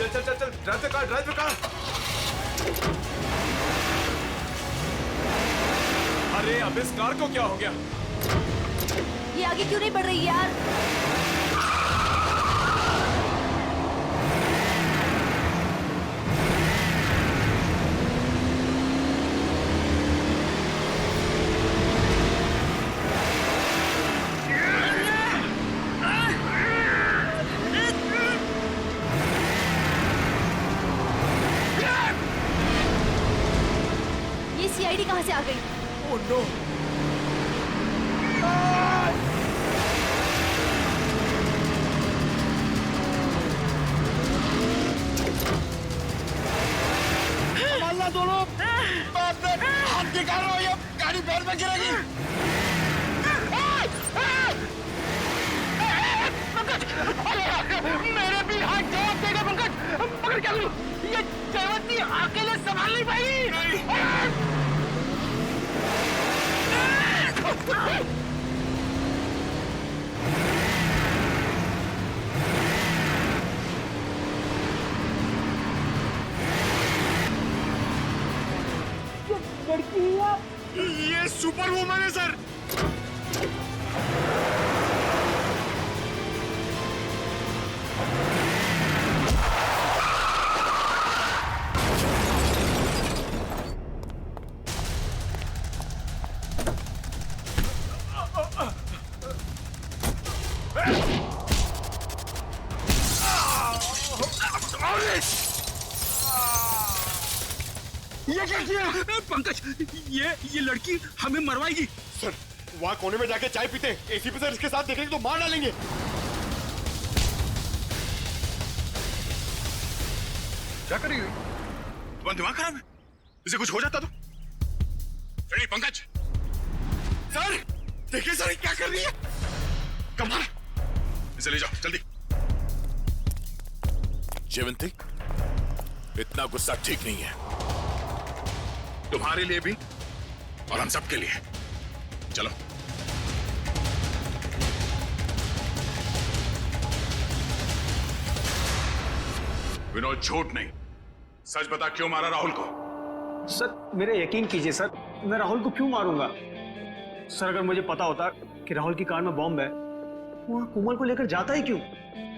चल चल चल चल, ड्राइव पे कार, ड्राइव पे कार। अरे अब इस कार को क्या हो गया? ये आगे क्यों नहीं बढ़ रही यार? ये सीआईडी कहाँ से आ गई? Oh no! संभालना दोनों। हाथ निकालो, ये गाड़ी पैर में गिरेगी। मेरे भी हाथ जवाब देगा पंकज। पकड़ क्या लूं? ये जयवंती अकेले संभाल नहीं पाई। ये सुपर वुमन है सर। ये क्या किया? पंकज, ये लड़की हमें मरवाएगी। सर, वहाँ कोने में जाके चाय पीते हैं। एसीपी सर इसके साथ देखेंगे तो मार डालेंगे। क्या करेगी? तुम्हारा दिमाग खराब है? इसे कुछ हो जाता तो? रेडी पंकज? सर, देखिए सर क्या कर रही है। कमाल, इसे ले जाओ जल्दी। जयवंती, इतना गुस्सा ठीक नहीं है। तुम्हारे लिए भी और हम सबके लिए। चलो। विनोद, झूठ नहीं, सच बता, क्यों मारा राहुल को? सर, मेरे यकीन कीजिए सर, मैं राहुल को क्यों मारूंगा? सर, अगर मुझे पता होता कि राहुल की कार में बॉम्ब है, वहां कोमल को लेकर जाता ही क्यों?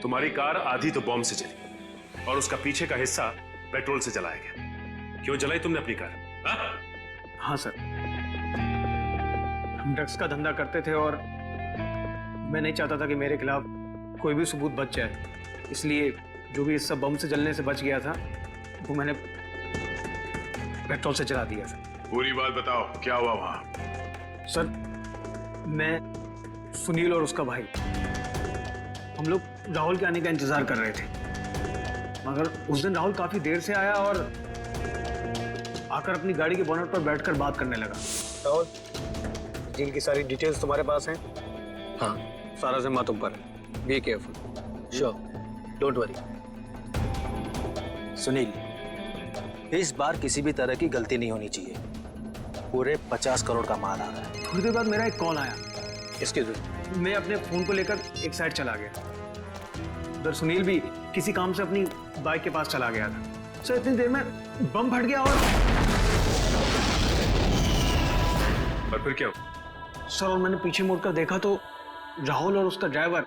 तुम्हारी कार आधी तो बॉम्ब से चली और उसका पीछे का हिस्सा पेट्रोल से जलाया गया। क्यों जलाई तुमने अपनी कार? हाँ सर, हम ड्रग्स का धंधा करते थे और मैं नहीं चाहता था कि मेरे खिलाफ कोई भी सबूत बच जाए, इसलिए जो भी हिस्सा बम से जलने से बच गया था वो मैंने पेट्रोल से जला दिया था। पूरी बात बताओ, क्या हुआ वहां? सर, मैं, सुनील और उसका भाई, हम लोग राहुल के आने का इंतजार कर रहे थे, मगर उस दिन राहुल काफी देर से आया और आकर अपनी गाड़ी के बोनट पर बैठकर बात करने लगा। राहुल, डील की सारी डिटेल्स तुम्हारे पास हैं? हाँ, सारा जिम्मा तुम पर है। Be careful. Sure, don't worry. Sunil, इस बार किसी भी तरह की गलती नहीं होनी चाहिए। पूरे 50 करोड़ का माल आ रहा है। थोड़ी देर बाद मेरा एक कॉल आया। Excuse me. मैं अपने फोन को लेकर एक साइड चला गया। उधर सुनील भी किसी काम से अपनी बाइक के पास चला गया था। सर, इतनी देर में बम फट गया और फिर क्या हुआ? सर, और मैंने पीछे मुड़कर देखा तो राहुल और उसका ड्राइवर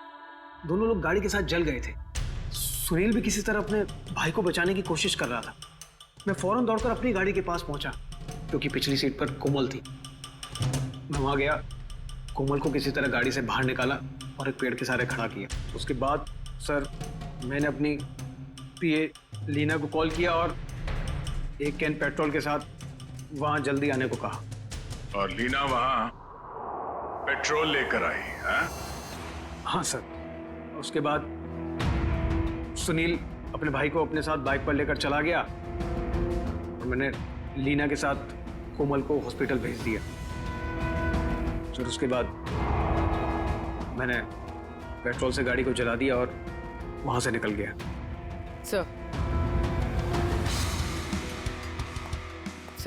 दोनों लोग गाड़ी के साथ जल गए थे। सुनील भी किसी तरह अपने भाई को बचाने की कोशिश कर रहा था। मैं फौरन दौड़कर अपनी गाड़ी के पास पहुंचा क्योंकि पिछली सीट पर कोमल थी। मैं वहां गया, कोमल को किसी तरह गाड़ी से बाहर निकाला और एक पेड़ के सहारे खड़ा किया। उसके बाद सर, मैंने अपनी पीए लीना को कॉल किया और एक कैन पेट्रोल के साथ वहां जल्दी आने को कहा। और लीना वहां पेट्रोल लेकर आई? हाँ सर। उसके बाद सुनील अपने भाई को अपने साथ बाइक पर लेकर चला गया और मैंने लीना के साथ कोमल को हॉस्पिटल भेज दिया। फिर उसके बाद मैंने पेट्रोल से गाड़ी को जला दिया और वहां से निकल गया। सर,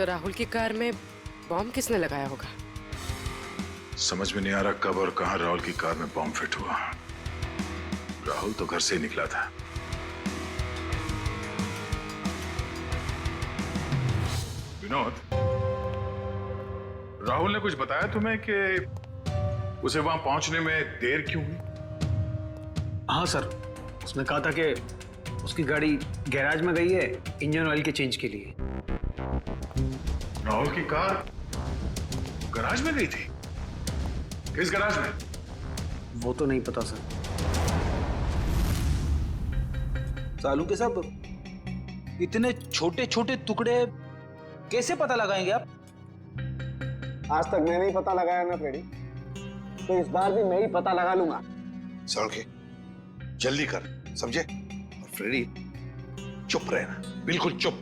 राहुल की कार में बॉम्ब किसने लगाया होगा? समझ में नहीं आ रहा कब और कहां राहुल की कार में बॉम्ब फिट हुआ। राहुल तो घर से ही निकला था। विनोद, राहुल ने कुछ बताया तुम्हें कि उसे वहां पहुंचने में देर क्यों हुई? हाँ सर, उसने कहा था कि उसकी गाड़ी गैराज में गई है इंजन ऑयल के चेंज के लिए। राहुल की कार गैराज में गई थी? किस गैराज में? वो तो नहीं पता सर। सालू के सब इतने छोटे छोटे टुकड़े कैसे पता लगाएंगे आप? आज तक मैंने ही पता लगाया ना फ्रेडी, तो इस बार भी मैं ही पता लगा लूंगा। सड़के जल्दी कर, समझे? और फ्रेडी चुप रहना, बिल्कुल चुप।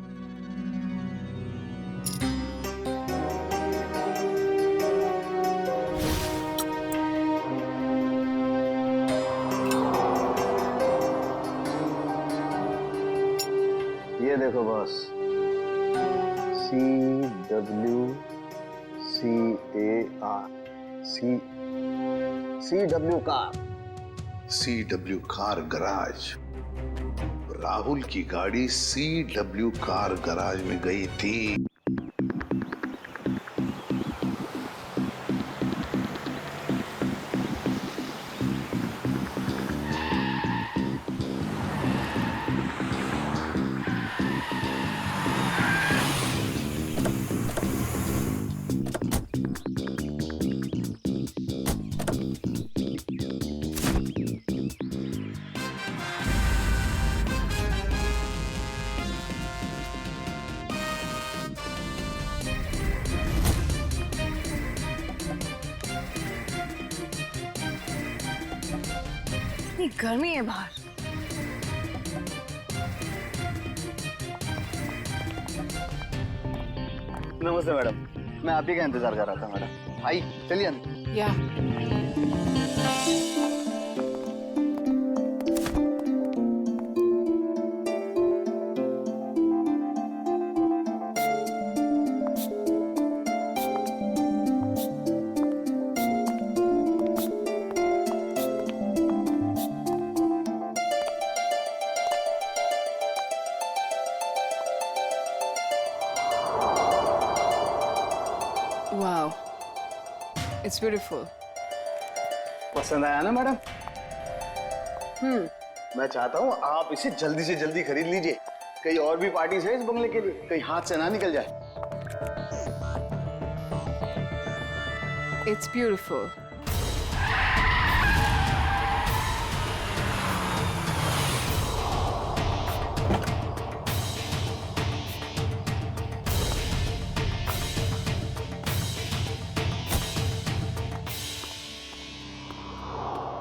ये देखो boss, CWCAR car. CW car garage. Rahul की गाड़ी CW कार गराज में गई थी। इतनी गर्मी है बाहर। नमस्ते मैडम, मैं आप ही का इंतजार कर रहा था मैडम। आई चलिए अंदर। या वाओ, इट्स ब्यूटीफुल। पसंद आया ना मैडम? मैं चाहता हूँ आप इसे जल्दी से जल्दी खरीद लीजिए। कई और भी पार्टीज है इस बंगले के लिए, कहीं हाथ से ना निकल जाए। It's beautiful.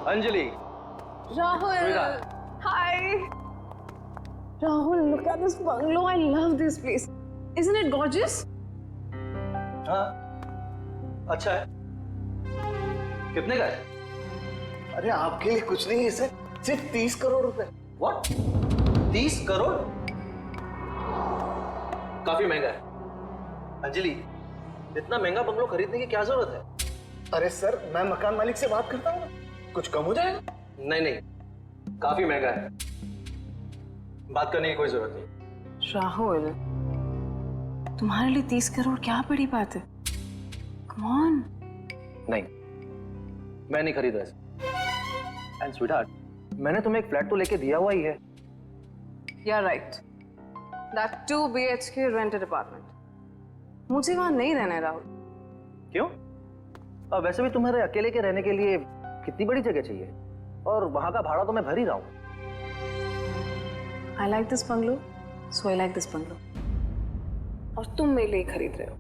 Anjali, Rahul, hi. Rahul, look at this bungalow. I love this place. Isn't it gorgeous? हाँ, अच्छा है। कितने का है? अरे आपके लिए कुछ नहीं है सर, सिर्फ 30 करोड़ रुपए। What? 30 करोड़? काफी महंगा है। अंजलि, इतना महंगा बंगलो खरीदने की क्या जरूरत है? अरे सर, मैं मकान मालिक से बात करता हूँ ना, कुछ कम हो जाएगा। नहीं नहीं, काफी महंगा है, बात करने की कोई जरूरत नहीं। राहुल, तुम्हारे लिए 30 करोड़ क्या बड़ी बात है? Come on. नहीं, मैं नहीं खरीद रहा। एंड स्वीटहार्ट, मैंने तुम्हें एक फ्लैट तो लेके दिया हुआ ही है। You're right. That 2 BHK rented apartment. मुझे वहां नहीं रहना है राहुल। क्यों? अब वैसे भी तुम्हारे अकेले के रहने के लिए कितनी बड़ी जगह चाहिए, और वहां का भाड़ा तो मैं भर ही रहा हूं। I like this bungalow, so I like this bungalow. और तुम मेरे लिए खरीद रहे हो,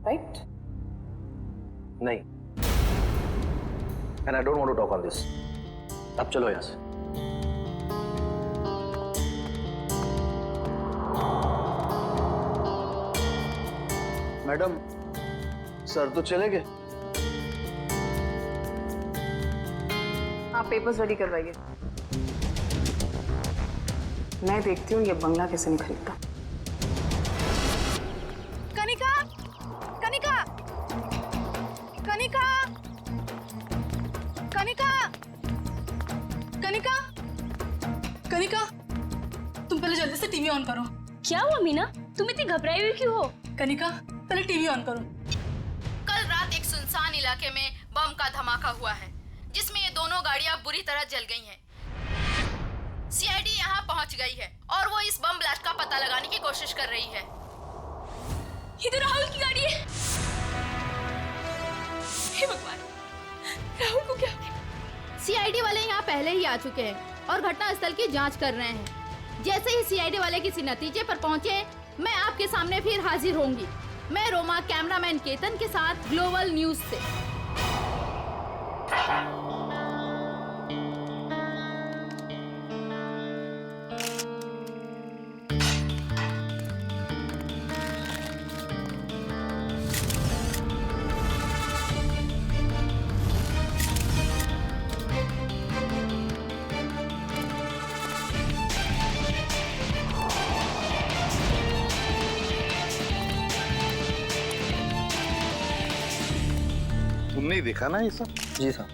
right? नहीं, and I don't want to talk on this. अब चलो यहां से। मैडम, सर तो चले गए। आप पेपर्स रेडी करवाइए, मैं देखती हूँ ये बंगला कैसे नहीं खरीदता। कनिका, कनिका, कनिका, कनिका, कनिका, कनिका, तुम पहले जल्दी से टीवी ऑन करो। क्या हुआ मीना, तुम इतनी घबराई हुई क्यों हो? कनिका, पहले टीवी ऑन करो। कल रात एक सुनसान इलाके में बम का धमाका हुआ है, जिसमें ये दोनों गाड़ियां बुरी तरह जल गई हैं। सीआईडी यहाँ पहुँच गई है और वो इस बम ब्लास्ट का पता लगाने की कोशिश कर रही है। ये तो राहुल की गाड़ी है। हे भगवान, राहुल को क्या हो गया? सीआईडी वाले यहाँ पहले ही आ चुके हैं और घटनास्थल की जांच कर रहे हैं। जैसे ही सीआईडी वाले किसी नतीजे पर पहुँचे, मैं आपके सामने फिर हाजिर होंगी। मैं रोमा, कैमरामैन केतन के साथ ग्लोबल न्यूज से। तुमने देखा ना ये सब? जी सर।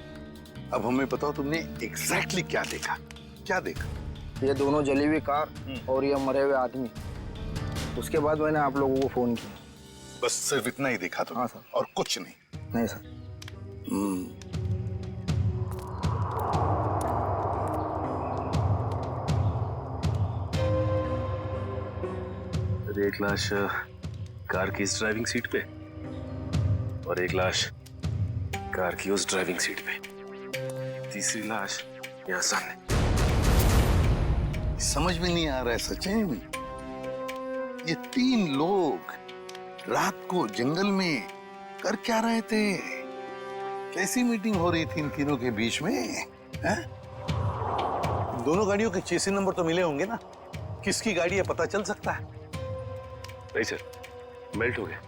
अब हमें बताओ तुमने एग्जैक्टली क्या देखा? क्या देखा? ये दोनों जली हुई कार और ये मरे हुए आदमी। उसके बाद मैंने आप लोगों को फोन किया। बस सिर्फ इतना ही देखा तुमने? हाँ सर। और कुछ नहीं? नहीं सर। एक लाश कार की इस ड्राइविंग सीट पे और एक लाश कार की उस ड्राइविंग सीट पे, तीसरी लाश यहाँ सामने। समझ में नहीं आ रहा है सचिन, ये तीन लोग रात को जंगल में कर क्या रहे थे? कैसी मीटिंग हो रही थी इन तीनों के बीच में? है? दोनों गाड़ियों के चेसी नंबर तो मिले होंगे ना? किसकी गाड़ी है पता चल सकता है? नहीं सर, मेल्ट हो गए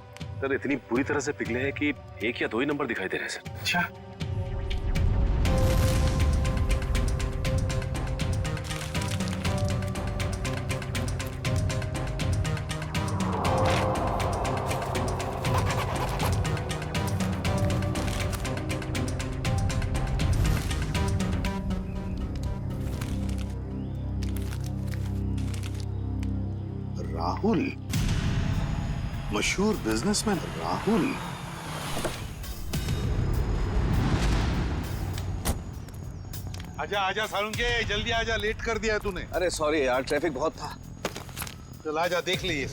सर, इतनी बुरी तरह से पिघले हैं कि एक या दो ही नंबर दिखाई दे रहे हैं सर। अच्छा, राहुल, मशहूर बिजनेसमैन राहुल। आजा आजा सारुंगे, जल्दी आजा, लेट कर दिया है तूने। अरे सॉरी यार, ट्रैफिक बहुत था। चल आजा, देख लिए।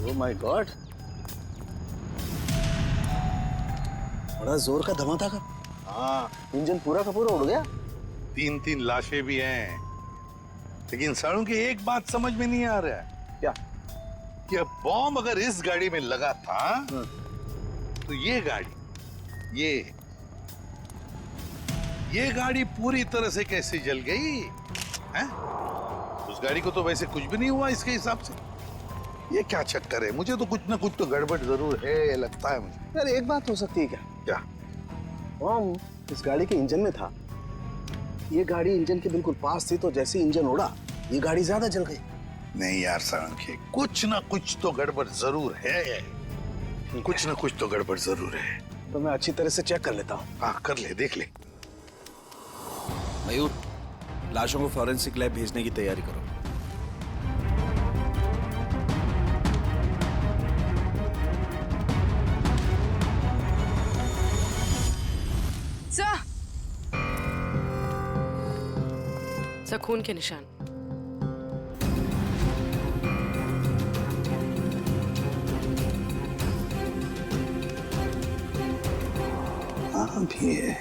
ओह माय गॉड, बड़ा जोर का धमाका था। हाँ, इंजन पूरा का पूरा उड़ गया। तीन तीन लाशें भी हैं, लेकिन सारुंगे एक बात समझ में नहीं आ रहा है। क्या? कि अब बॉम्ब अगर इस गाड़ी में लगा था तो ये गाड़ी, ये गाड़ी पूरी तरह से कैसे जल गई है? उस गाड़ी को तो वैसे कुछ भी नहीं हुआ इसके हिसाब से। ये क्या चक्कर है? मुझे तो कुछ ना कुछ तो गड़बड़ जरूर है, लगता है मुझे। यार एक बात हो सकती है क्या? क्या? बॉम्ब इस गाड़ी के इंजन में था। ये गाड़ी इंजन के बिल्कुल पास थी, तो जैसे इंजन उड़ा ये गाड़ी ज्यादा जल गई। नहीं यार सारंगी, कुछ ना कुछ तो गड़बड़ जरूर है। कुछ ना कुछ तो गड़बड़ जरूर है। तो मैं अच्छी तरह से चेक कर लेता हूँ। हाँ कर ले, देख ले। मयूर, लाशों को फॉरेंसिक लैब भेजने की तैयारी करो। सर, खून के निशान। हाँ भी है।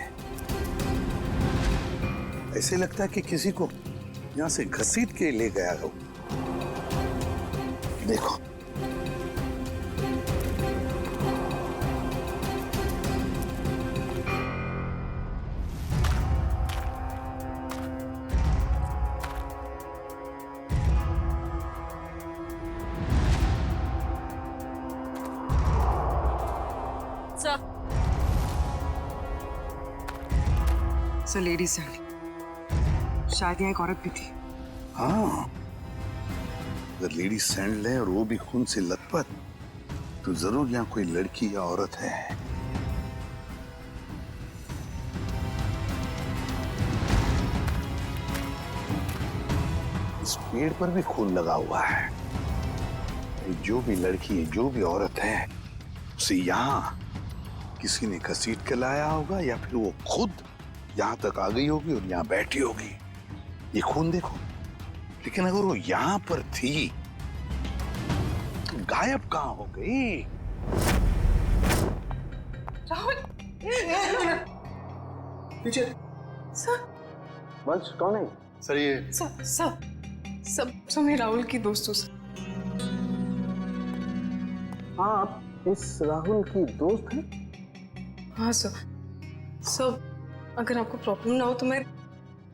ऐसे लगता है कि किसी को यहाँ से घसीट के ले गया हो। देखो, सर लेडीज शायद यहाँ एक औरत भी थी। हाँ, अगर लेडी सैंडल है और वो भी खून से लथपथ, तो जरूर यहाँ कोई लड़की या औरत है। इस पेड़ पर भी खून लगा हुआ है। जो भी लड़की है, जो भी औरत है, उसे यहाँ किसी ने घसीट के लाया होगा या फिर वो खुद यहाँ तक आ गई होगी और यहाँ बैठी होगी। ये खून देखो, लेकिन अगर वो यहाँ पर थी तो गायब कहाँ हो गई? राहुल, पीछे सर, वंश कौन है? सर ये सब मैं राहुल की दोस्त हूँ सर। हाँ, आप इस राहुल की दोस्त हैं? हाँ सर, अगर आपको प्रॉब्लम ना हो तो मैं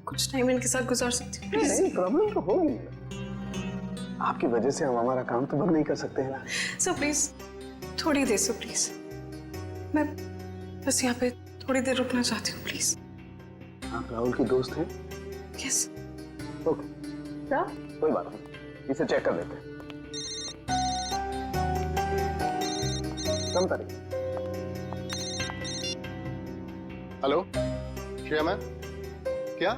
कुछ टाइम इनके साथ गुजार सकती हूँ प्लीज। नहीं, प्रॉब्लम तो होगी। आपकी वजह से हम हमारा काम तो बंद नहीं कर सकते हैं ना। सर प्लीज थोड़ी देर सर, प्लीज मैं बस यहाँ पे थोड़ी देर रुकना चाहती हूँ प्लीज। आप राहुल की दोस्त हैं? यस। ओके, क्या? कोई बात नहीं, इसे चेक कर लेते हैं। कम तारीख। हेलो श्रेया मैम, क्या?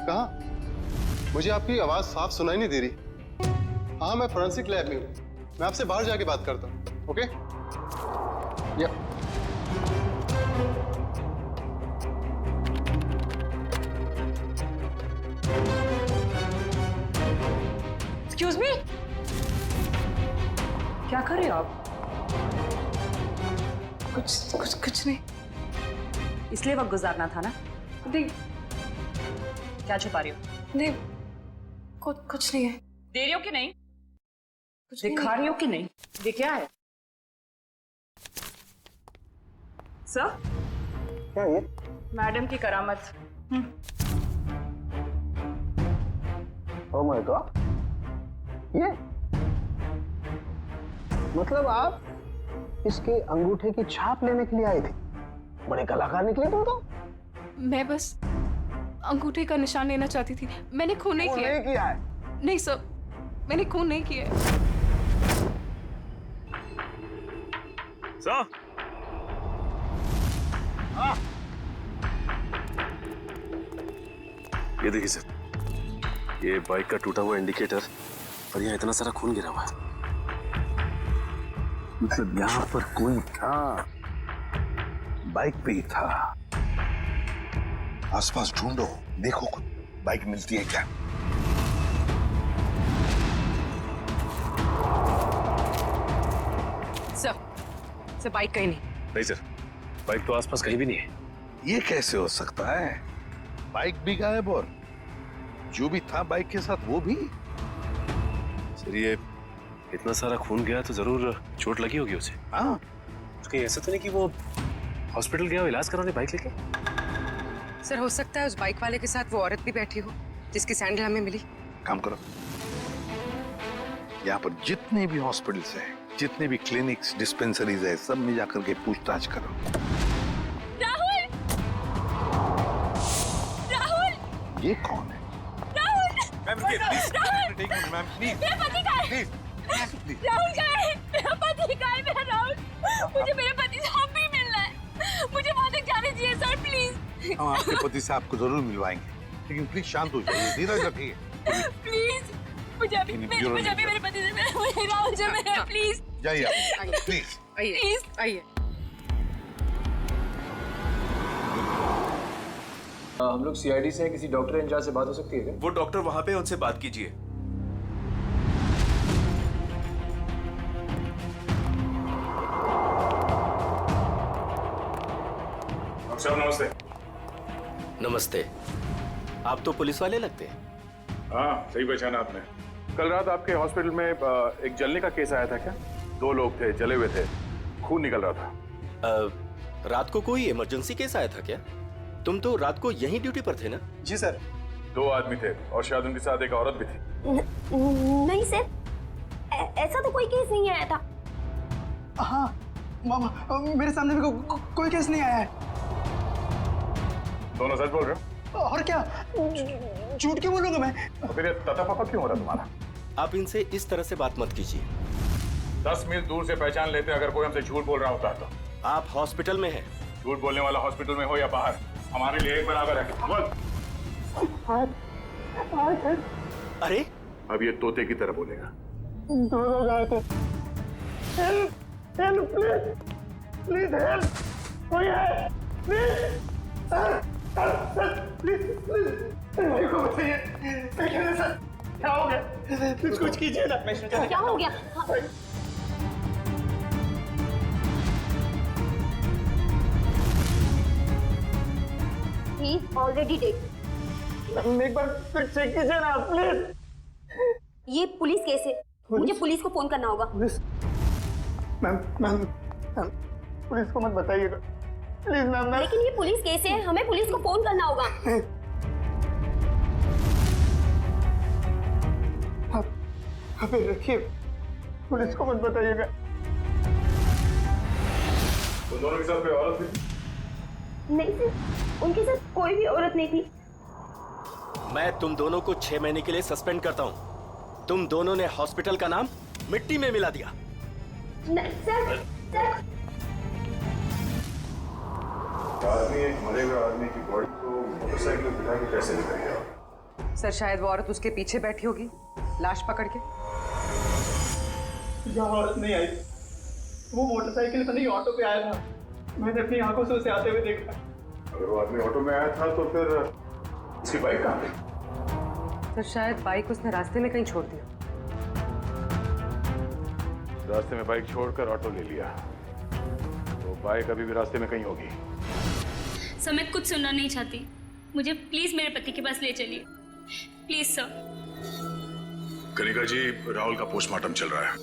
कहाँ? मुझे आपकी आवाज साफ सुनाई नहीं दे रही। हाँ, मैं फोरेंसिक लैब में हूँ, मैं आपसे बाहर जाके बात करता हूँ। ओके या एक्सक्यूज मी, क्या कर रहे हो आप? कुछ नहीं। इसलिए वक्त गुजारना था ना? नहीं क्या छुपा रही हो? नहीं, कुछ नहीं है। दे रही हो कि नहीं? कुछ नहीं। दिखा रही हो कि नहीं? ये क्या है सर? क्या ये? मैडम की करामत। ओह माय गॉड, ये मतलब आप इसके अंगूठे की छाप लेने के लिए आए थे? बड़े कलाकार निकले तुम तो। मैं बस अंगूठे का निशान लेना चाहती थी, मैंने खून नहीं किया। नहीं किया है? नहीं सर, मैंने खून नहीं किया है। सर, ये देखिए सर, ये बाइक का टूटा हुआ इंडिकेटर और यहाँ इतना सारा खून गिरा हुआ है। मतलब यहाँ पर कोई था, बाइक पे ही था। आसपास ढूंढो, देखो कुछ बाइक मिलती है क्या? सर बाइक कहीं नहीं। नहीं सर, बाइक तो आसपास कहीं भी नहीं है। ये कैसे हो सकता है? बाइक भी गायब और जो भी था बाइक के साथ वो भी? सर ये इतना सारा खून गया तो जरूर चोट लगी होगी उसे। हाँ, कहीं ऐसा तो नहीं कि वो हॉस्पिटल गया हो इलाज कराने बाइक लेके? सर हो सकता है उस बाइक वाले के साथ वो औरत भी बैठी हो जिसकी सैंडल हमें मिली। काम करो, यहाँ पर जितने भी हॉस्पिटल्स हैं, जितने भी क्लिनिक्स, डिस्पेंसरीज है, सब में जाकर के पूछताछ करो। राहुल! राहुल! ये कौन है? मैम रुकिए प्लीज, मैम प्लीज। मेरा पति कहाँ है? राहुल कहाँ है? मेरा पति कहाँ है? मेरा राहुल, मुझे मेरे पति से अब भी मिलना है। मुझे वहां तक जाने दीजिए सर प्लीज। हम आपके पति से आपको जरूर मिलवाएंगे, लेकिन प्लीज शांत हो जाइए, धीरज रखिए। प्लीज मुझे अभी मेरे पति से मिलना है। मुझे राहुल से मिलना है प्लीज। जाइए प्लीज। आइए आइए। हम लोग सीआईडी से हैं, किसी डॉक्टर इंचार्ज से बात हो सकती है क्या? वो डॉक्टर वहां पे, उनसे बात कीजिए। सर नमस्ते। नमस्ते। आप तो पुलिस वाले लगते हैं। हाँ सही पहचाना आपने। कल रात आपके हॉस्पिटल में एक जलने का केस आया था क्या? 2 लोग थे, जले हुए थे, खून निकल रहा था। रात को कोई इमरजेंसी केस आया था क्या? तुम तो रात को यहीं ड्यूटी पर थे ना? जी सर। 2 आदमी थे और शायद उनके साथ एक औरत भी थी। नहीं सर, ऐसा तो कोई केस नहीं आया था। हाँ मामा, मेरे सामने भी कोई केस नहीं आया है। दोनों सच बोल रहे हो? और क्या, झूठ क्यों बोलूंगा मैं? तो फिर तथा पापा क्यों हो रहा तुम्हारा? आप इनसे इस तरह से बात मत कीजिए। 10 मील दूर से पहचान लेते अगर कोई हमसे झूठ बोल रहा होता तो। आप हॉस्पिटल में हैं। झूठ बोलने वाला हॉस्पिटल में हो या बाहर, हमारे लिए एक बराबर है। बोल। अरे अब ये तोते की तरह बोलेगा। दोनों गए थे। Help help please please help, कोई है प्लीज, प्लीज प्लीज मेरे को बताइए सर क्या हो गया, प्लीज कुछ कीजिए ना। क्या हो गया? He's already dead. एक बार फिर चेक कीजिए ना प्लीज। ये पुलिस केस है, मुझे पुलिस को फोन करना होगा। मैम पुलिस को मत बताइएगा प्लीज मैम। लेकिन ये पुलिस केस है, हमें पुलिस को फोन करना होगा। आप रखिए, पुलिस को मत बताइएगा। उन दोनों के साथ कोई औरत थी? नहीं सर, उनके साथ कोई भी औरत नहीं थी। मैं तुम दोनों को 6 महीने के लिए सस्पेंड करता हूँ। तुम दोनों ने हॉस्पिटल का नाम मिट्टी में मिला दिया। नहीं सर, आदमी एक मरे हुए आदमी की बॉडी को मोटरसाइकिल में बिठा के कैसे लेकर गया? सर शायद वो औरत उसके पीछे बैठी होगी लाश पकड़ के। यहाँ औरत नहीं आई, वो मोटरसाइकिल से नहीं ऑटो पे आया था। मैंने अपनी आंखों से उसे आते हुए देखा। अगर वो आदमी ऑटो में आया था तो फिर उसकी बाइक कहाँ गई? सर शायद बाइक उसने रास्ते में कहीं छोड़ दिया। रास्ते में बाइक छोड़कर ऑटो ले लिया, तो बाइक अभी भी रास्ते में कहीं होगी। सर मैं कुछ सुनना नहीं चाहती, मुझे प्लीज मेरे पति के पास ले चलिए प्लीज सर। कनिका जी, राहुल का पोस्टमार्टम चल रहा है,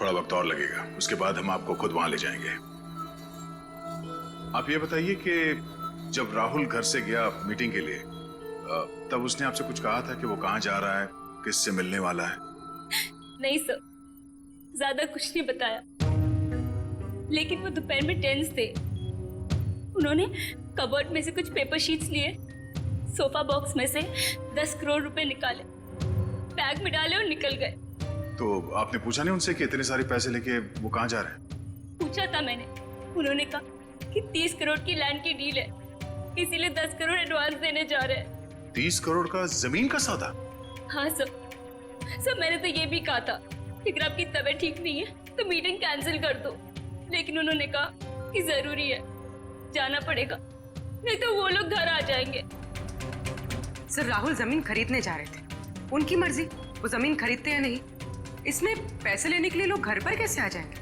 थोड़ा वक्त और लगेगा, उसके बाद हम आपको खुद वहां ले जाएंगे। आप ये बताइए कि जब राहुल घर से गया मीटिंग के लिए, तब उसने आपसे कुछ कहा था कि वो कहाँ जा रहा है, किससे मिलने वाला है? नहीं सर, ज्यादा कुछ नहीं बताया, लेकिन वो दोपहर में टेंस थे। उन्होंने कबर्ड में से कुछ पेपर शीट्स लिए, सोफा बॉक्स में से 10 करोड़ रुपए निकाले, बैग में डाले और निकल गए। तो आपने पूछा नहीं उनसे कि इतने सारे पैसे लेके वो कहाँ जा रहे हैं? पूछा था मैंने, उन्होंने कहा कि 30 करोड़ की लैंड की डील है, इसीलिए 10 करोड़ एडवांस देने जा रहे हैं। 30 करोड़ का जमीन का सौदा? हाँ सर, मैंने तो ये भी कहा था कि अगर आपकी तबीयत ठीक नहीं है तो मीटिंग कैंसिल कर दो, लेकिन उन्होंने कहा कि जरूरी है, जाना पड़ेगा, नहीं तो वो लोग घर आ जाएंगे। सर राहुल जमीन खरीदने जा रहे थे, उनकी मर्जी, वो जमीन खरीदते हैं नहीं, इसमें पैसे लेने के लिए लोग घर पर कैसे आ जाएंगे?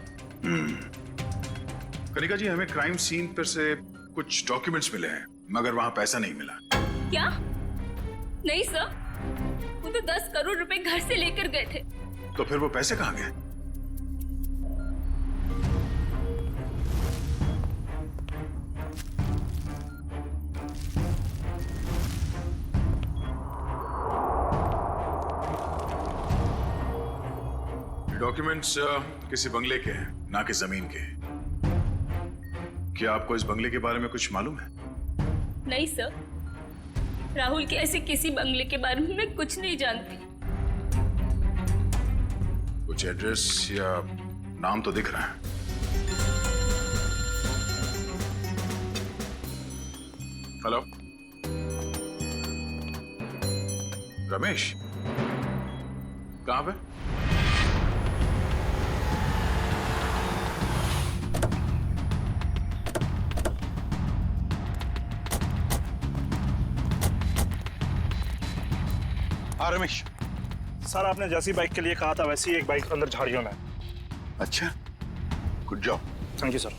कनिका जी, हमें क्राइम सीन पर से कुछ डॉक्यूमेंट्स मिले हैं, मगर वहां पैसा नहीं मिला। क्या? नहीं सर, वो तो 10 करोड़ रुपए घर से लेकर गए थे। तो फिर वो पैसे कहाँ गए? डॉक्यूमेंट्स किसी बंगले के हैं, ना कि जमीन के। क्या आपको इस बंगले के बारे में कुछ मालूम है? नहीं सर, राहुल के ऐसे किसी बंगले के बारे में मैं कुछ नहीं जानती। कुछ एड्रेस या नाम तो दिख रहा है। हेलो, रमेश, कहां पे? हाँ रमेश। सर आपने जैसी बाइक के लिए कहा था वैसी एक बाइक अंदर झाड़ियों में। अच्छा, good job. Thank you sir.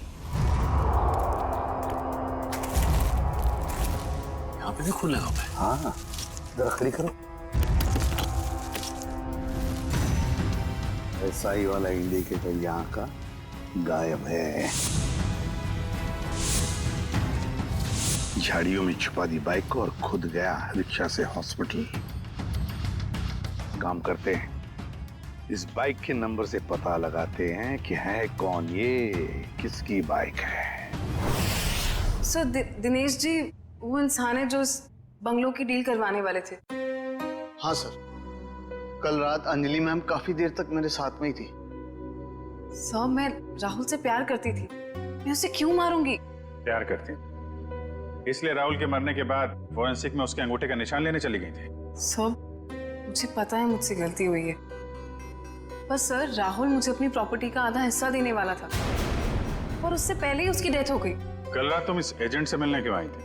यहाँ पे भी खून लगा हुआ है। हाँ, जरा खड़ी करो। ऐसा ही वाला इंडिकेटर यहाँ का गायब है। झाड़ियों में छुपा दी बाइक को और खुद गया रिक्शा से हॉस्पिटल। काम करते हैं, इस बाइक के नंबर से पता लगाते हैं कि है कौन ये, किसकी बाइक है। सर दिनेश जी वो इंसान है जो इस बंगलों की डील करवाने वाले थे। हाँ सर, कल रात अंजलि मैम काफी देर तक मेरे साथ में ही थी। सर मैं राहुल से प्यार करती थी, मैं उसे क्यों मारूंगी? प्यार करती? इसलिए राहुल के मरने के बाद फोरेंसिक में उसके अंगूठे का निशान लेने चली गई थी। सर मुझे पता है मुझसे गलती हुई है, बस सर राहुल मुझे अपनी प्रॉपर्टी का आधा हिस्सा देने वाला था और उससे पहले ही उसकी डेथ हो गई। कल रात तुम इस एजेंट से मिलने क्यों आई थी?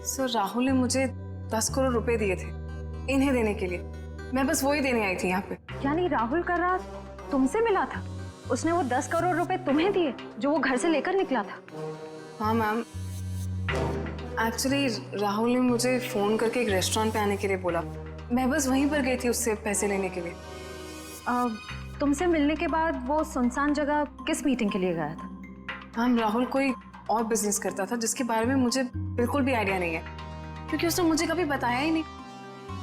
सर राहुल ने मुझे 10 करोड़ रुपए दिए थे इन्हें देने के लिए। मैं बस वही देने आई थी यहाँ पे। यानी राहुल का रात तुमसे मिला था? उसने वो 10 करोड़ रुपए तुम्हें दिए जो वो घर से लेकर निकला था? हाँ मैम, एक्चुअली राहुल ने मुझे फोन करके एक रेस्टोरेंट पे आने के लिए बोला। मैं बस वहीं पर गई थी उससे पैसे लेने के लिए। तुमसे मिलने के बाद वो सुनसान जगह किस मीटिंग के लिए गया था? मैम राहुल कोई और बिजनेस करता था जिसके बारे में मुझे बिल्कुल भी आइडिया नहीं है, क्योंकि उसने मुझे कभी बताया ही नहीं।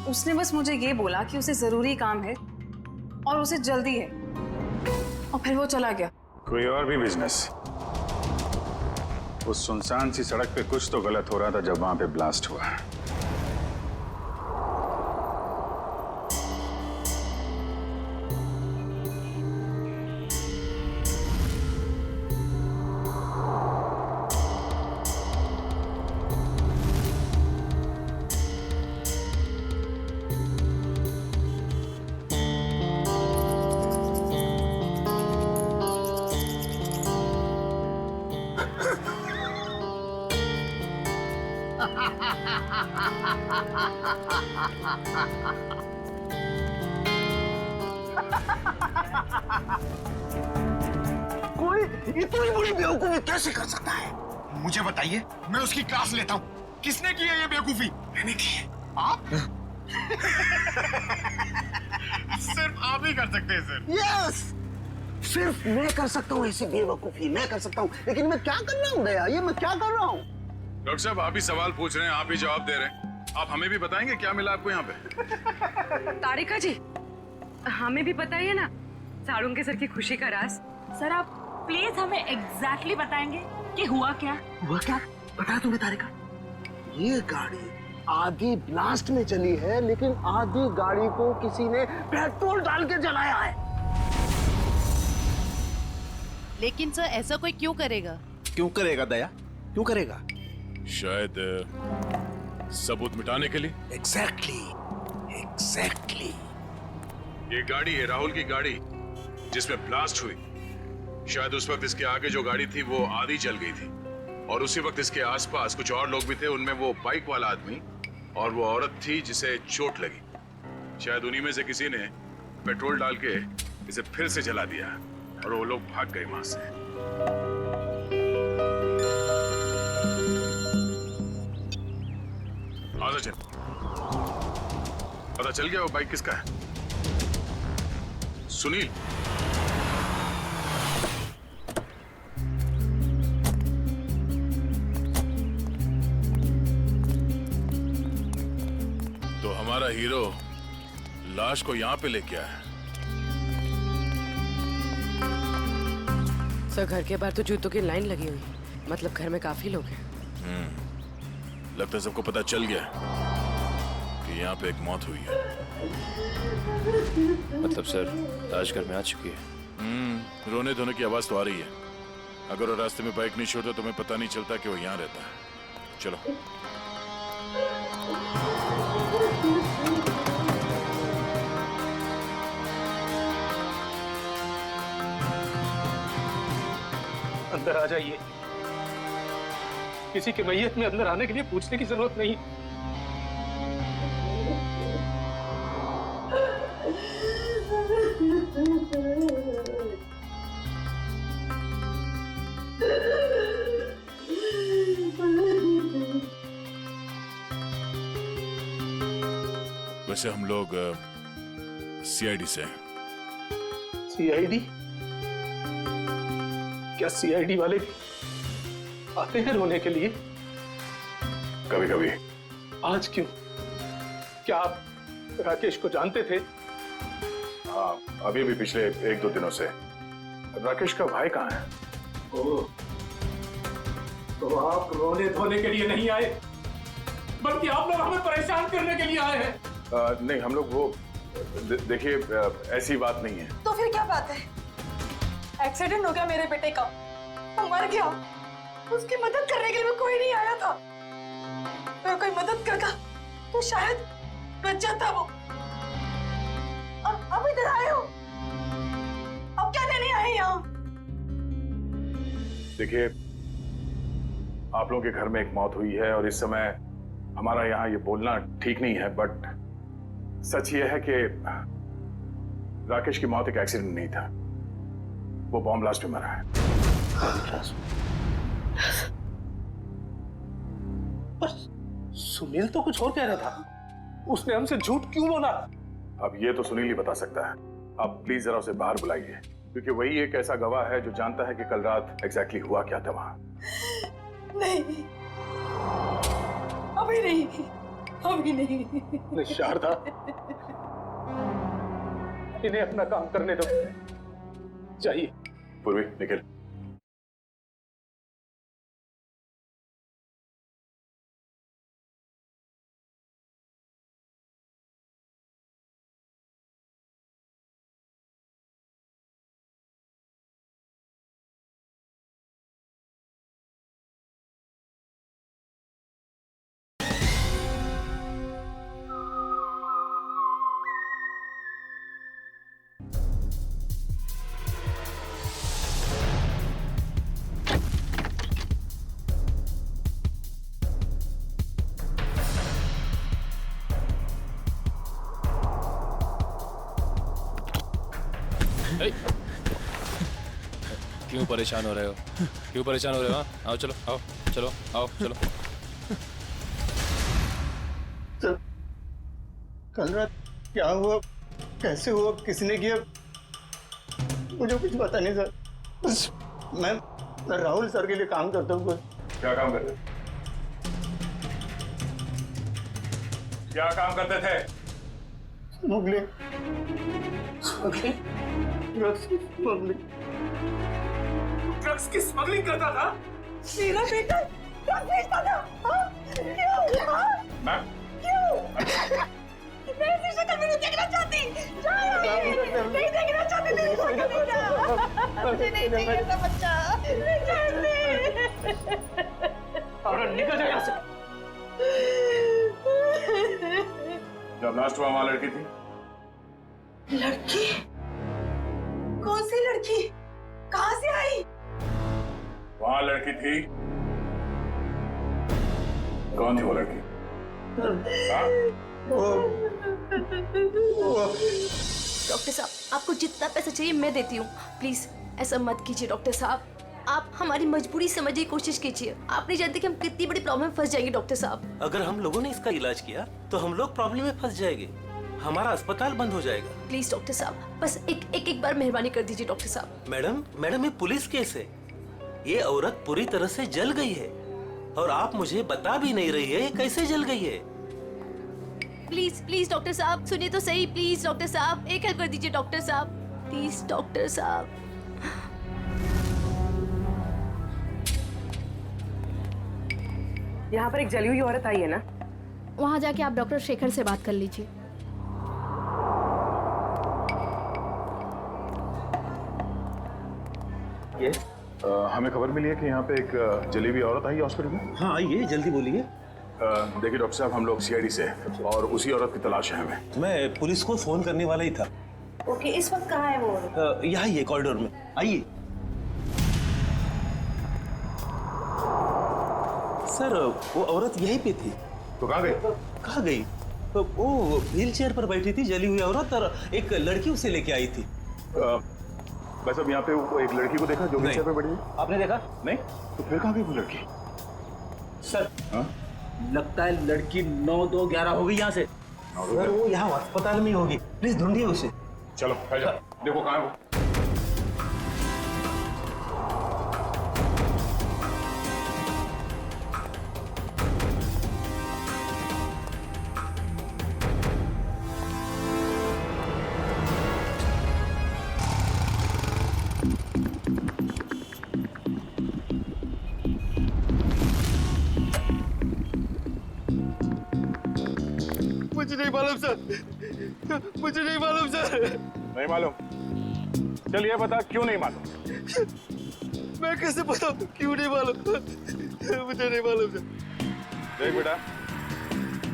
उसने बस मुझे ये बोला कि उसे जरूरी काम है और उसे जल्दी है, और फिर वो चला गया। कोई और भी बिजनेस? उस सुनसान सी सड़क पे कुछ तो गलत हो रहा था जब वहां पे ब्लास्ट हुआ। कोई इतनी बड़ी बेवकूफी कैसे कर सकता है? मुझे बताइए, मैं उसकी क्लास लेता हूँ। किसने की है ये बेवकूफी? मैंने की है। आप? सिर्फ आप ही कर सकते हैं सर। यस, सिर्फ मैं कर सकता हूँ ऐसी बेवकूफी, मैं कर सकता हूँ। लेकिन मैं क्या कर रहा हूँ दया? ये मैं क्या कर रहा हूँ? डॉक्टर साहब आप ही सवाल पूछ रहे हैं, आप ही जवाब दे रहे हैं। आप हमें भी बताएंगे क्या मिला आपको यहाँ पे? तारिका जी, हमें भी पता ही है ना साड़ू के सर की खुशी का राज। सर आप प्लीज हमें एग्जैक्टली बताएंगे कि हुआ क्या? हुआ क्या? बता तुम्हें तारिका। ये गाड़ी आधी ब्लास्ट में चली है, लेकिन आधी गाड़ी को किसी ने पेट्रोल डाल के जलाया है। लेकिन सर ऐसा कोई क्यों करेगा? क्यों करेगा दया? क्यों करेगा? शायद सबूत मिटाने के लिए। एग्जैक्टली। ये गाड़ी है राहुल की गाड़ी जिसमें ब्लास्ट हुई। शायद उस वक्त इसके आगे जो गाड़ी थी वो आधी जल गई थी, और उसी वक्त इसके आसपास कुछ और लोग भी थे। उनमें वो बाइक वाला आदमी और वो औरत थी जिसे चोट लगी। शायद उन्हीं में से किसी ने पेट्रोल डाल के इसे फिर से जला दिया और वो लोग भाग गए वहां से। आजा चल, पता चल गया वो बाइक किसका है? सुनील। तो हमारा हीरो लाश को यहाँ पे लेके आया। सर घर के बाहर तो जूतों की लाइन लगी हुई, मतलब घर में काफी लोग हैं। लगता है सबको पता चल गया कि यहाँ पे एक मौत हुई है। मतलब सर लाश घर में आ चुकी है। रोने धोने की आवाज तो आ रही है। अगर वो रास्ते में बाइक नहीं छोड़ता तो हमें पता नहीं चलता कि वो यहाँ रहता है। चलो। अंदर आ जाइए। किसी के मैयत में अंदर आने के लिए पूछने की जरूरत नहीं। वैसे हम लोग सीआईडी से हैं। सीआईडी? क्या सीआईडी वाले आते हैं रोने के लिए? कभी कभी। आज क्यों? क्या आप राकेश को जानते थे? हाँ, अभी भी पिछले 1-2 दिनों से। राकेश का भाई कहाँ है? ओह, तो आप रोने धोने के लिए नहीं आए, बल्कि आप लोग हमें परेशान करने के लिए आए हैं। नहीं, हम लोग वो देखिए ऐसी बात नहीं है। तो फिर क्या बात है? एक्सीडेंट हो गया मेरे बेटे का, वो मर गया, उसकी मदद करने के लिए कोई नहीं आया था। अगर कोई मदद करता तो शायद बच जाता वो। अब इधर आए हो। देखिए, आप लोगों के घर में एक मौत हुई है और इस समय हमारा यहाँ ये बोलना ठीक नहीं है, बट सच ये है कि राकेश की मौत एक एक्सीडेंट नहीं था, वो बॉम्ब ब्लास्ट में मरा है। सुनील तो कुछ और कह रहा था, उसने हमसे झूठ क्यों बोला? अब ये तो सुनील ही बता सकता है। आप प्लीज जरा उसे बाहर बुलाइए, क्योंकि वही एक ऐसा गवाह है जो जानता है कि कल रात एग्जैक्टली हुआ क्या था वहां। नहीं, अभी नहीं, अभी नहीं। शारदा, इन्हें अपना काम करने दो। चाहिए पूर्वी, निखिल। क्यों परेशान हो रहे हो? क्यों परेशान हो रहे हो? आओ चलो, आओ चलो, आओ चलो। सर, कल रात क्या हुआ, कैसे हुआ, किसने किया, मुझे कुछ पता नहीं सर। बस मैं राहुल सर के लिए काम करता हूँ। क्या काम करते थे? क्या काम करते थे? स्मगलिंग, ड्रग्स की स्मगलिंग करता था। मेरा बेटा ड्रग्स बेचता था। हाँ? क्यों? हाँ? मैम, क्यों? मैं ऐसी शक्ल में नहीं देखना चाहती। नहीं देखना चाहती तेरी शक्ल में। मुझे नहीं चाहिए ऐसा बच्चा। और निकल जाए यहाँ से। जब लास्ट हुआ वहां लड़की थी? लड़की? कौन सी लड़की? कहाँ से आई? वहां लड़की थी। कौन थी वो लड़की? डॉक्टर साहब, आपको जितना पैसा चाहिए मैं देती हूँ। प्लीज ऐसा मत कीजिए डॉक्टर साहब, आप हमारी मजबूरी समझने की कोशिश कीजिए। आप नहीं जानते कि हम कितनी बड़ी प्रॉब्लम में फंस जाएंगे डॉक्टर साहब। अगर हम लोगों ने इसका इलाज किया तो हम लोग प्रॉब्लम में फंस जाएंगे, हमारा अस्पताल बंद हो जाएगा। प्लीज डॉक्टर साहब, बस एक बार मेहरबानी कर दीजिए डॉक्टर साहब। मैडम ये पुलिस केस है, ये औरत पूरी तरह से जल गई है और आप मुझे बता भी नहीं रही है ये कैसे जल गई है। प्लीज डॉक्टर साहब सुनिए तो सही। प्लीज डॉक्टर साहब एक हेल्प कर दीजिए डॉक्टर साहब, प्लीज डॉक्टर साहब। यहाँ पर एक जली हुई औरत आई है ना? वहाँ जाके आप डॉक्टर शेखर से बात कर लीजिए। ये हमें खबर मिली है कि यहाँ पे एक जली हुई औरत आई हॉस्पिटल में। हाँ आइए, जल्दी बोलिए। देखिए डॉक्टर साहब, हम लोग सीआईडी से हैं और उसी औरत की तलाश है हमें। मैं पुलिस को फोन करने वाला ही था। ओके, इस वक्त कहाँ है वो? यहाँ ही है कॉरिडोर में, आइए। सर वो औरत यहीं पे थी। तो कहाँ गई? कहाँ गई? वो व्हील चेयर पर बैठी थी जली हुई औरत, और एक लड़की उसे लेके आई थी। बस अब यहाँ पे वो एक लड़की को देखा जो व्हील चेयर पे बैठी थी? आपने देखा? नहीं। तो फिर कहाँ गई वो लड़की? सर हाँ? लगता है लड़की 9-2-11 हो गई यहाँ से। सर वो यहाँ अस्पताल में होगी, प्लीज ढूंढिए उसे। चलो देखो कहाँ है वो। मुझे नहीं मालूम सर, मुझे नहीं मालूम सर। नहीं मालूम? चलिए बता, क्यों नहीं मालूम? मैं कैसे बताऊं क्यों नहीं मालूम? मुझे नहीं मालूम सर। देख बेटा,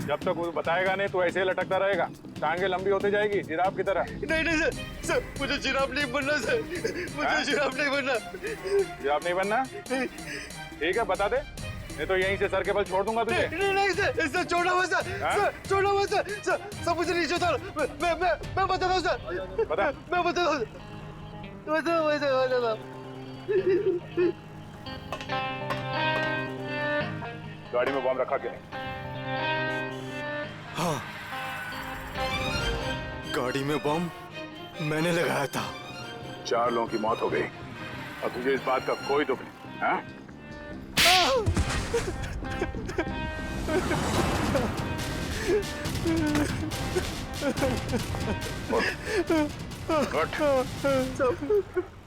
जब तक वो बताएगा नहीं तो ऐसे ही लटकता रहेगा, टांगे लंबी होती जाएगी जिराफ की तरह। नहीं नहीं सर, सर मुझे जिराफ नहीं बनना सर, मुझे जिराफ नहीं बनना। जिराफ नहीं बनना? ठीक है बता दे, नहीं तो यहीं से सर के बल छोड़ दूंगा तुझे। नहीं सर, सर छोड़ो मत सर, सर छोड़ो मत सर, सर मुझे नीचे उतारो, मैं बताता हूँ सर, बता, मैं बताता हूँ, बताओ। गाड़ी में बम रखा क्या है? हाँ, गाड़ी में बम मैंने लगाया था। 4 लोगों की मौत हो गई और तुझे इस बात का कोई दुख नहीं, हाँ?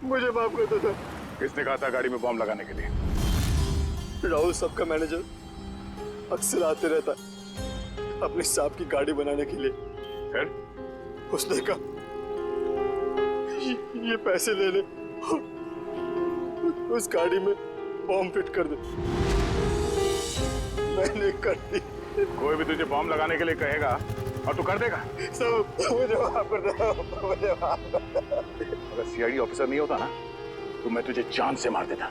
मुझे माफ कर दो सर। किसने कहा था गाड़ी में बम लगाने के लिए? राहुल सबका मैनेजर अक्सर आते रहता अपने सांप की गाड़ी बनाने के लिए। फिर उसने कहा ये पैसे ले ले, उस गाड़ी में बम फिट कर दे। मैंने कर दी। कोई भी तुझे बम लगाने के लिए कहेगा और तू कर देगा? सब मुझे माफ कर दो, मुझे माफ कर दो। अगर सीआईडी ऑफिसर नहीं होता ना तो मैं तुझे जान से मार देता।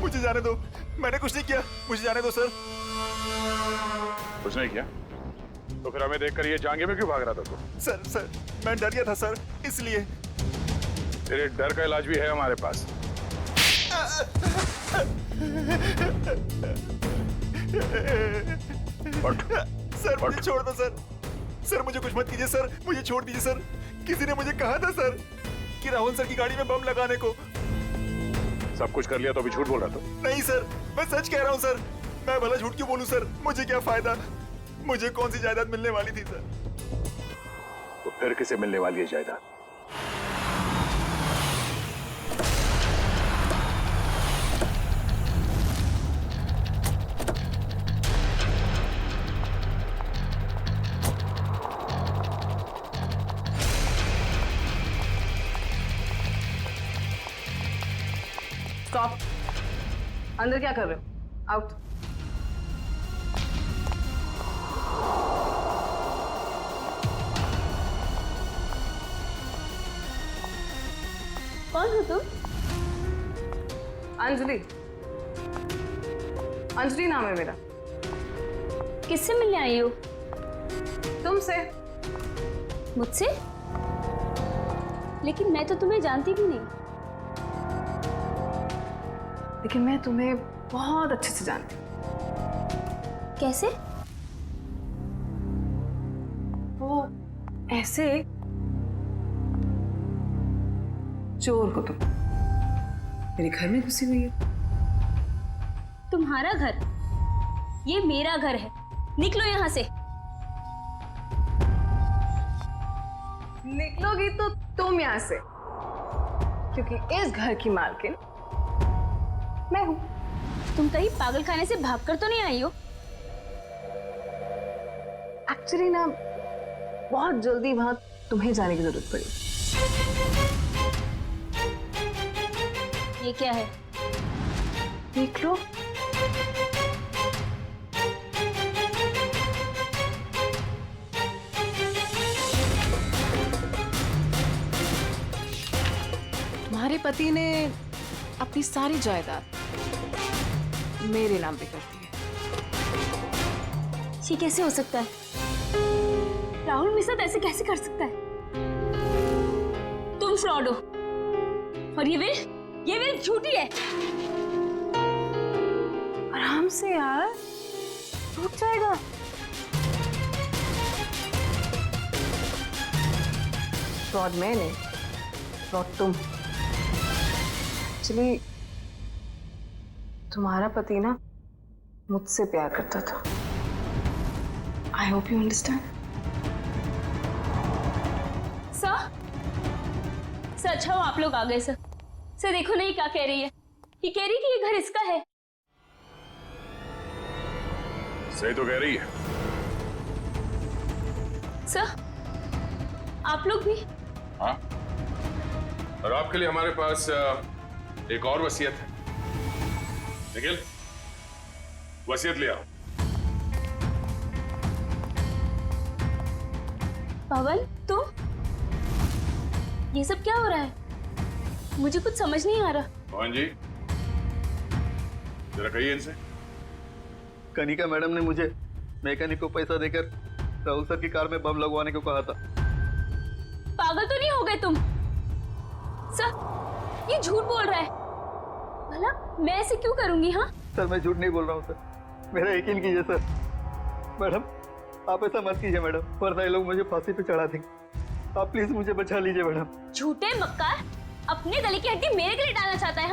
मुझे जाने दो, मैंने कुछ नहीं किया, मुझे जाने दो सर। कुछ नहीं किया तो फिर हमें देखकर ये जांघे में क्यों भाग रहा था तू? सर मैं डर गया था सर, इसलिए। तेरे डर का इलाज भी है हमारे पास। सर मुझे छोड़ दो सर, सर मुझे कुछ मत कीजिए सर, मुझे छोड़ दीजिए सर। किसी ने मुझे कहा था सर कि राहुल सर की गाड़ी में बम लगाने को। सब कुछ कर लिया तो अभी झूठ बोल रहा था? नहीं सर, मैं सच कह रहा हूँ सर। मैं भला झूठ क्यों बोलूं सर, मुझे क्या फायदा, मुझे कौन सी जायदाद मिलने वाली थी सर। तो फिर किसे मिलने वाली है जायदाद? स्टॉप। अंदर क्या कर रहे हो? आउट। कौन हो तुम? अंजलि। अंजलि नाम है मेरा। किससे मिलने आई हो? तुमसे। मुझसे? लेकिन मैं तो तुम्हें जानती भी नहीं। लेकिन मैं तुम्हें बहुत अच्छे से जानती हूँ। कैसे? वो ऐसे चोर को तुम मेरे घर में घुसी हुई है। तुम्हारा घर? ये मेरा घर है, निकलो यहाँ से। निकलोगी तो तुम यहाँ से, क्योंकि इस घर की मालकिन मैं हूं। तुम कहीं पागल खाने से भागकर तो नहीं आई हो? एक्चुअली ना बहुत जल्दी वहां तुम्हें जाने की जरूरत पड़ी। ये क्या है? देख लो। तुम्हारे पति ने अपनी सारी जायदाद मेरे नाम पे कर दी है। ये कैसे हो सकता है? राहुल मेरे साथ ऐसे कैसे कर सकता है? तुम फ्रॉड हो और ये विल झूठी है। आराम से यार, टूट जाएगा। फ्रॉड मैं नहीं, फ्रॉड तुम। एक्चुअली तुम्हारा पति ना मुझसे प्यार करता था। I hope you understand. Sir अच्छा हो आप लोग आ गए सर। सर देखो नहीं क्या कह रही है, ये कह रही कि ये घर इसका है। सही तो कह रही है। सर आप लोग भी? हाँ, और आपके लिए हमारे पास एक और वसीयत है। निखिल, वसीयत ले आओ। पवन तुम, ये सब क्या हो रहा है? मुझे कुछ समझ नहीं आ रहा। मोहन जी, जरा कहिए इनसे। कनिका मैडम ने मुझे मैकेनिक को पैसा देकर राहुल सर की कार में बम लगवाने को कहा था। पागल तो नहीं हो गए तुम? सर ये झूठ बोल रहा है। भला मैं ऐसे क्यों करूंगी? हाँ सर मैं झूठ नहीं बोल रहा हूँ सर, मेरा यकीन कीजिए सर। मैडम आप ऐसा मत कीजिए मैडम, वरना ये लोग मुझे फांसी पे चढ़ा देंगे। आप प्लीज मुझे बचा लीजिए मैडम। झूठे मक्कार, अपने गले की हड्डी मेरे गले डालना चाहता है?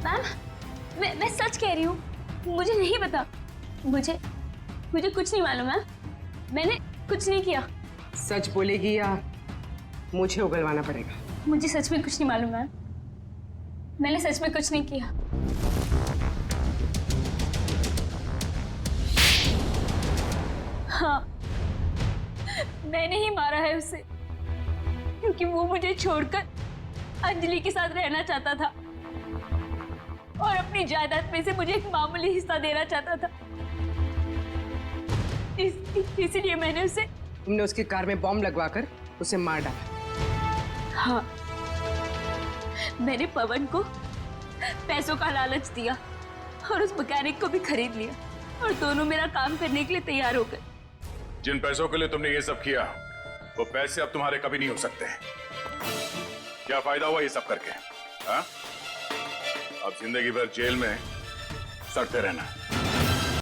हाँ मैम, मैं सच कह रही हूँ, मुझे नहीं पता। मुझे कुछ नहीं मालूम मैम, मैंने कुछ नहीं किया। सच बोलेगी या मुझे उगलवाना पड़ेगा? मुझे सच में कुछ नहीं मालूम मैम, मैंने सच में कुछ नहीं किया। हाँ मैंने ही मारा है उसे, क्योंकि वो मुझे छोड़कर अंजलि के साथ रहना चाहता था और अपनी जायदाद में से मुझे एक मामूली हिस्सा देना चाहता था। इसलिए मैंने उसे, तुमने उसकी कार में बॉम्ब लगवाकर उसे मार डाला? हाँ, मैंने पवन को पैसों का लालच दिया और उस मैकेनिक को भी खरीद लिया और दोनों मेरा काम करने के लिए तैयार हो गए। जिन पैसों के लिए तुमने ये सब किया, वो पैसे अब तुम्हारे कभी नहीं हो सकते। क्या फायदा हुआ ये सब करके? हाँ, अब जिंदगी भर जेल में सड़ते रहना।